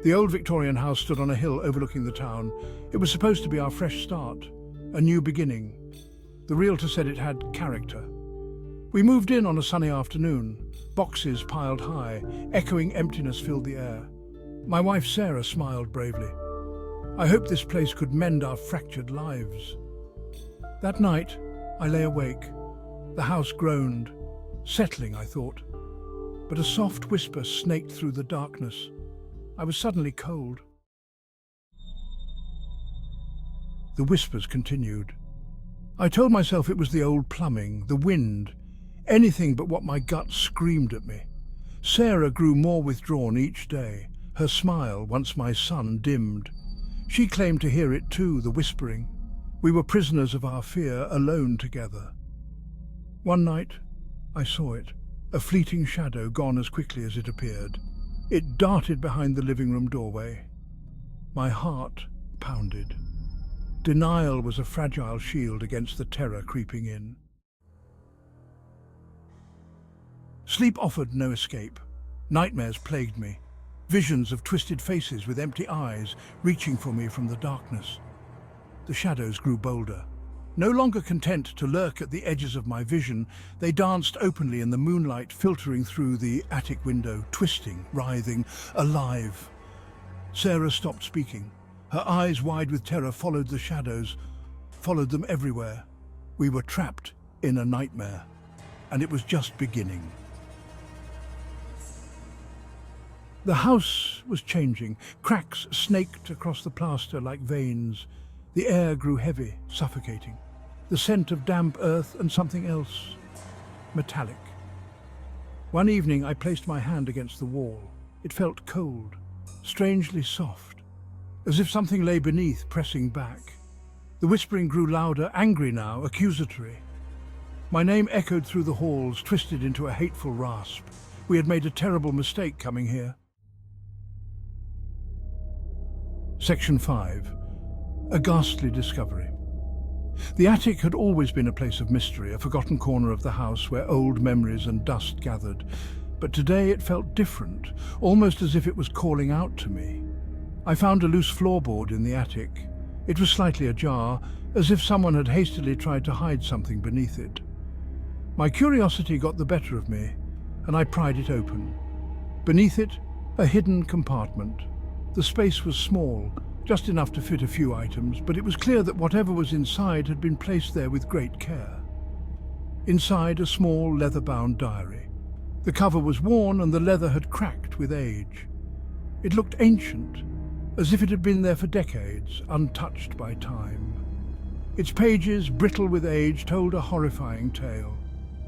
The old Victorian house stood on a hill overlooking the town. It was supposed to be our fresh start, a new beginning. The realtor said it had character. We moved in on a sunny afternoon. Boxes piled high, echoing emptiness filled the air. My wife Sarah smiled bravely. I hoped this place could mend our fractured lives. That night, I lay awake. The house groaned. Settling, I thought. But a soft whisper snaked through the darkness. I was suddenly cold. The whispers continued. I told myself it was the old plumbing, the wind, anything but what my gut screamed at me. Sarah grew more withdrawn each day, her smile, once my sun, dimmed. She claimed to hear it too, the whispering. We were prisoners of our fear, alone together. One night, I saw it, a fleeting shadow gone as quickly as it appeared. It darted behind the living room doorway. My heart pounded. Denial was a fragile shield against the terror creeping in. Sleep offered no escape. Nightmares plagued me. Visions of twisted faces with empty eyes reaching for me from the darkness. The shadows grew bolder. No longer content to lurk at the edges of my vision, they danced openly in the moonlight filtering through the attic window, twisting, writhing, alive. Sarah stopped speaking. Her eyes, wide with terror, followed the shadows, followed them everywhere. We were trapped in a nightmare, and it was just beginning. The house was changing. Cracks snaked across the plaster like veins. The air grew heavy, suffocating. The scent of damp earth and something else, metallic. One evening I placed my hand against the wall. It felt cold, strangely soft, as if something lay beneath, pressing back. The whispering grew louder, angry now, accusatory. My name echoed through the halls, twisted into a hateful rasp. We had made a terrible mistake coming here. Section 5. A Ghastly Discovery. The attic had always been a place of mystery, a forgotten corner of the house where old memories and dust gathered. But today it felt different, almost as if it was calling out to me. I found a loose floorboard in the attic. It was slightly ajar, as if someone had hastily tried to hide something beneath it. My curiosity got the better of me, and I pried it open. Beneath it, a hidden compartment. The space was small, just enough to fit a few items, but it was clear that whatever was inside had been placed there with great care. Inside, a small leather-bound diary. The cover was worn and the leather had cracked with age. It looked ancient, as if it had been there for decades, untouched by time. Its pages, brittle with age, told a horrifying tale.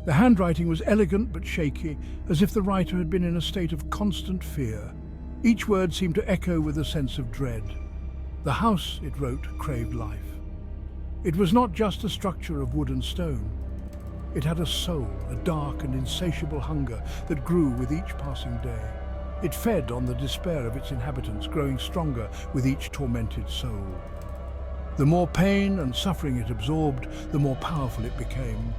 The handwriting was elegant but shaky, as if the writer had been in a state of constant fear. Each word seemed to echo with a sense of dread. The house, it wrote, craved life. It was not just a structure of wood and stone. It had a soul, a dark and insatiable hunger that grew with each passing day. It fed on the despair of its inhabitants, growing stronger with each tormented soul. The more pain and suffering it absorbed, the more powerful it became.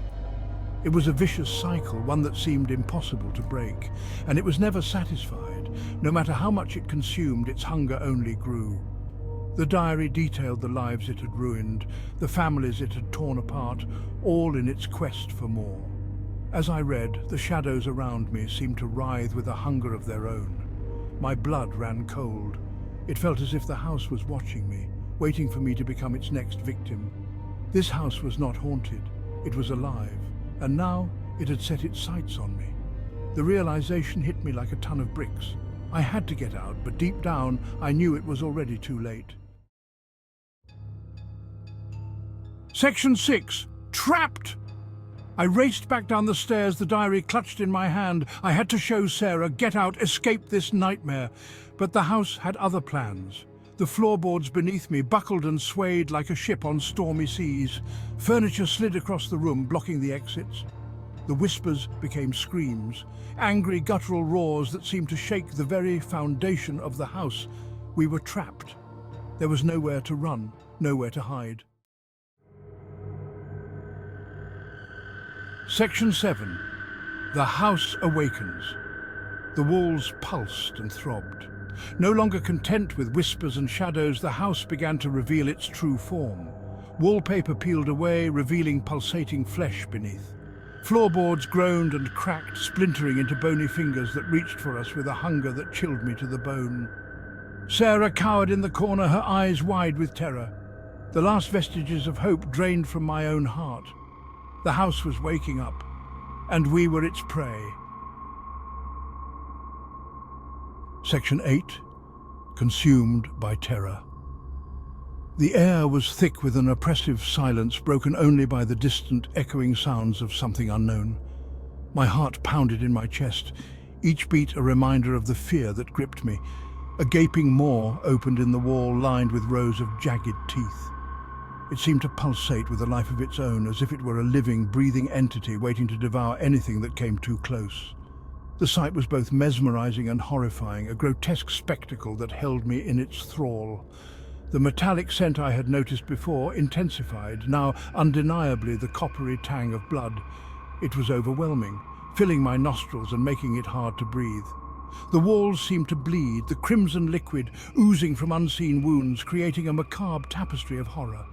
It was a vicious cycle, one that seemed impossible to break, and it was never satisfied. No matter how much it consumed, its hunger only grew. The diary detailed the lives it had ruined, the families it had torn apart, all in its quest for more. As I read, the shadows around me seemed to writhe with a hunger of their own. My blood ran cold. It felt as if the house was watching me, waiting for me to become its next victim. This house was not haunted, it was alive, and now it had set its sights on me. The realization hit me like a ton of bricks. I had to get out, but deep down I knew it was already too late. Section 6. Trapped! I raced back down the stairs, the diary clutched in my hand. I had to show Sarah, get out, escape this nightmare. But the house had other plans. The floorboards beneath me buckled and swayed like a ship on stormy seas. Furniture slid across the room, blocking the exits. The whispers became screams, angry guttural roars that seemed to shake the very foundation of the house. We were trapped. There was nowhere to run, nowhere to hide. Section 7. The House Awakens. The walls pulsed and throbbed. No longer content with whispers and shadows, the house began to reveal its true form. Wallpaper peeled away, revealing pulsating flesh beneath. Floorboards groaned and cracked, splintering into bony fingers that reached for us with a hunger that chilled me to the bone. Sarah cowered in the corner, her eyes wide with terror. The last vestiges of hope drained from my own heart. The house was waking up, and we were its prey. Section 8. Consumed by terror. The air was thick with an oppressive silence, broken only by the distant, echoing sounds of something unknown. My heart pounded in my chest, each beat a reminder of the fear that gripped me. A gaping maw opened in the wall, lined with rows of jagged teeth. It seemed to pulsate with a life of its own, as if it were a living, breathing entity waiting to devour anything that came too close. The sight was both mesmerizing and horrifying, a grotesque spectacle that held me in its thrall. The metallic scent I had noticed before intensified, now undeniably the coppery tang of blood. It was overwhelming, filling my nostrils and making it hard to breathe. The walls seemed to bleed, the crimson liquid oozing from unseen wounds, creating a macabre tapestry of horror.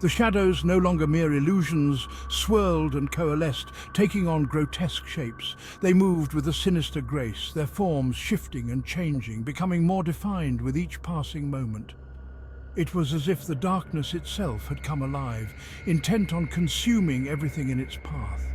The shadows, no longer mere illusions, swirled and coalesced, taking on grotesque shapes. They moved with a sinister grace, their forms shifting and changing, becoming more defined with each passing moment. It was as if the darkness itself had come alive, intent on consuming everything in its path.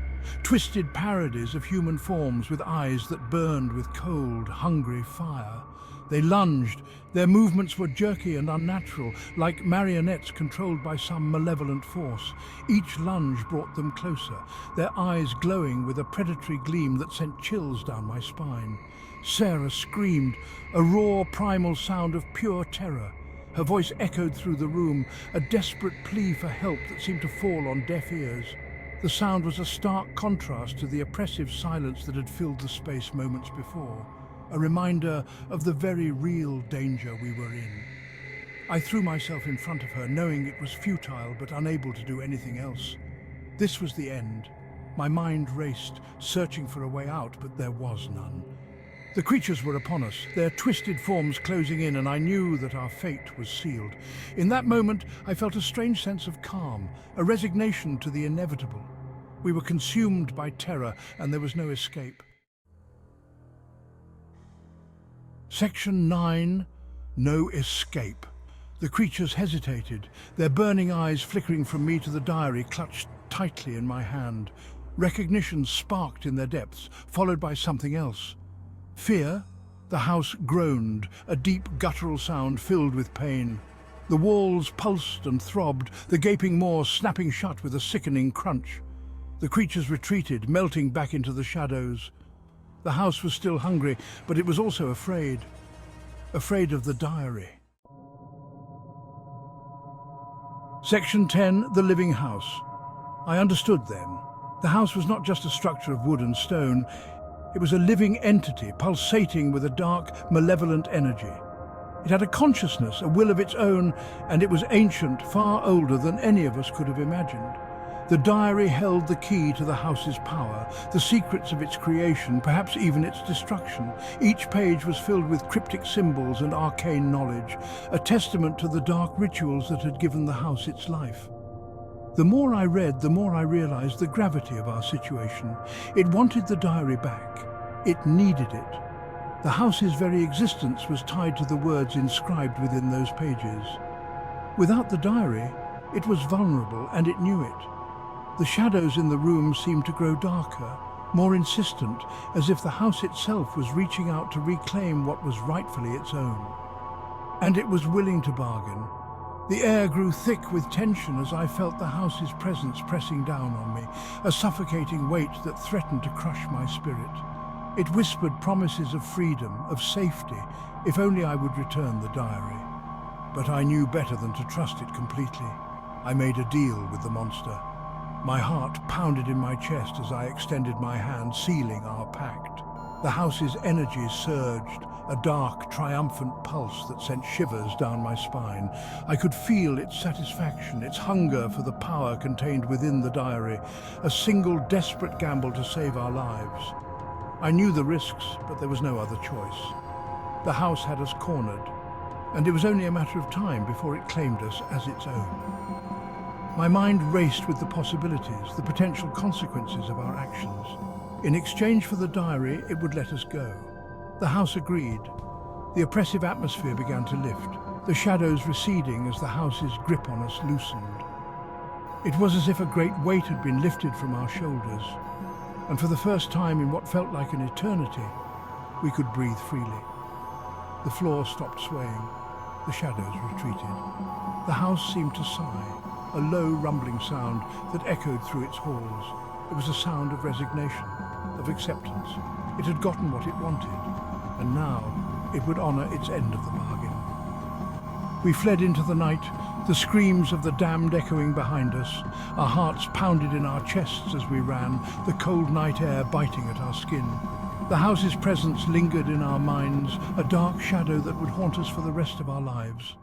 Twisted parodies of human forms with eyes that burned with cold, hungry fire. They lunged. Their movements were jerky and unnatural, like marionettes controlled by some malevolent force. Each lunge brought them closer, their eyes glowing with a predatory gleam that sent chills down my spine. Sarah screamed, a raw, primal sound of pure terror. Her voice echoed through the room, a desperate plea for help that seemed to fall on deaf ears. The sound was a stark contrast to the oppressive silence that had filled the space moments before, a reminder of the very real danger we were in. I threw myself in front of her, knowing it was futile but unable to do anything else. This was the end. My mind raced, searching for a way out, but there was none. The creatures were upon us, their twisted forms closing in, and I knew that our fate was sealed. In that moment, I felt a strange sense of calm, a resignation to the inevitable. We were consumed by terror, and there was no escape. Section 9. No escape. The creatures hesitated, their burning eyes flickering from me to the diary clutched tightly in my hand. Recognition sparked in their depths, followed by something else. Fear? The house groaned, a deep guttural sound filled with pain. The walls pulsed and throbbed, the gaping maw snapping shut with a sickening crunch. The creatures retreated, melting back into the shadows. The house was still hungry, but it was also afraid. Afraid of the diary. Section 10. The living house. I understood then. The house was not just a structure of wood and stone. It was a living entity, pulsating with a dark, malevolent energy. It had a consciousness, a will of its own, and it was ancient, far older than any of us could have imagined. The diary held the key to the house's power, the secrets of its creation, perhaps even its destruction. Each page was filled with cryptic symbols and arcane knowledge, a testament to the dark rituals that had given the house its life. The more I read, the more I realized the gravity of our situation. It wanted the diary back. It needed it. The house's very existence was tied to the words inscribed within those pages. Without the diary, it was vulnerable, and it knew it. The shadows in the room seemed to grow darker, more insistent, as if the house itself was reaching out to reclaim what was rightfully its own. And it was willing to bargain. The air grew thick with tension as I felt the house's presence pressing down on me, a suffocating weight that threatened to crush my spirit. It whispered promises of freedom, of safety, if only I would return the diary. But I knew better than to trust it completely. I made a deal with the monster. My heart pounded in my chest as I extended my hand, sealing our pact. The house's energy surged, a dark, triumphant pulse that sent shivers down my spine. I could feel its satisfaction, its hunger for the power contained within the diary, a single desperate gamble to save our lives. I knew the risks, but there was no other choice. The house had us cornered, and it was only a matter of time before it claimed us as its own. My mind raced with the possibilities, the potential consequences of our actions. In exchange for the diary, it would let us go. The house agreed. The oppressive atmosphere began to lift, the shadows receding as the house's grip on us loosened. It was as if a great weight had been lifted from our shoulders, and for the first time in what felt like an eternity, we could breathe freely. The floor stopped swaying. The shadows retreated. The house seemed to sigh, a low rumbling sound that echoed through its halls. It was a sound of resignation, of acceptance. It had gotten what it wanted, and now it would honor its end of the bargain. We fled into the night, the screams of the damned echoing behind us. Our hearts pounded in our chests as we ran, the cold night air biting at our skin. The house's presence lingered in our minds, a dark shadow that would haunt us for the rest of our lives.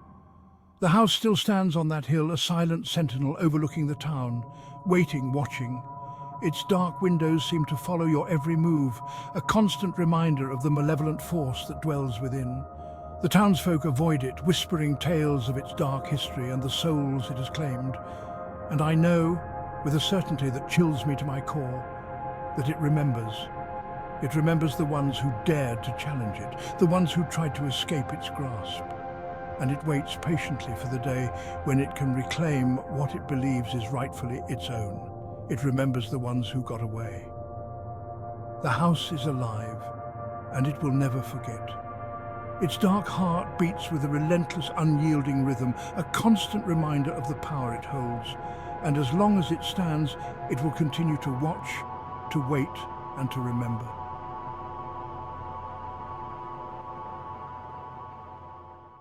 The house still stands on that hill, a silent sentinel overlooking the town, waiting, watching. Its dark windows seem to follow your every move, a constant reminder of the malevolent force that dwells within. The townsfolk avoid it, whispering tales of its dark history and the souls it has claimed. And I know, with a certainty that chills me to my core, that it remembers. It remembers the ones who dared to challenge it, the ones who tried to escape its grasp. And it waits patiently for the day when it can reclaim what it believes is rightfully its own. It remembers the ones who got away. The house is alive, and it will never forget. Its dark heart beats with a relentless, unyielding rhythm, a constant reminder of the power it holds. And as long as it stands, it will continue to watch, to wait, and to remember.